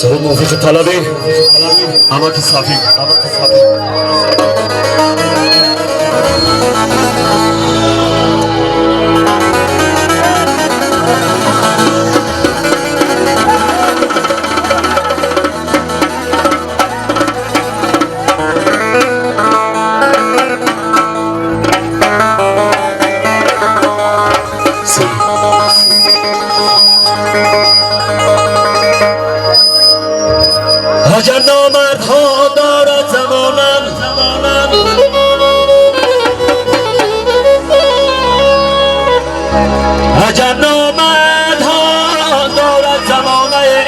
سر موفق طلبی اما که صافی اگر نامردها دارد زمانم اگر نامردها دارد زمانه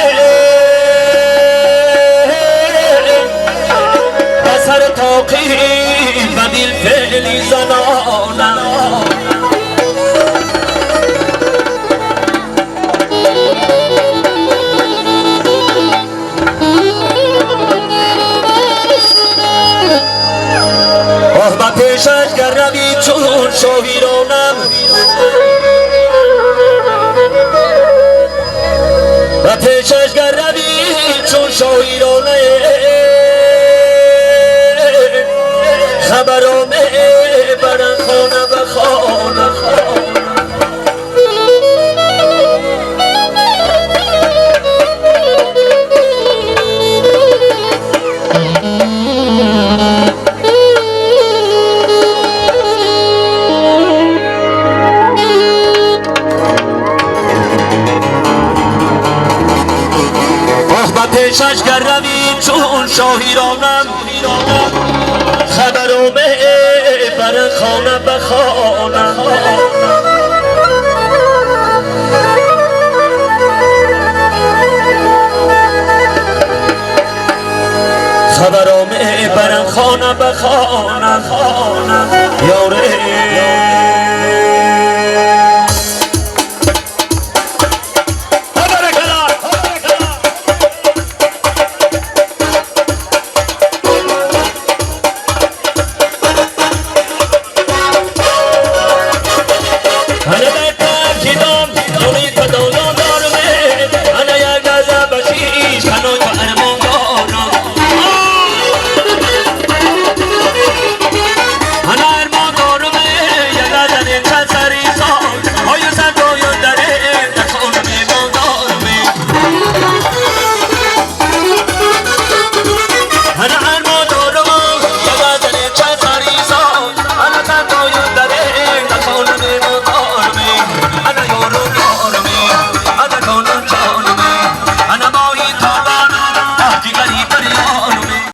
بسر تاقی و دیل فعلی زنانم پیشش گر روی چون شاهیرانم و پیشش گر روی چون شاهیرانه خبرامه برن خانه و خانه پیشش گر روی چون شاهیرانم خبرامه بر خانه بخواه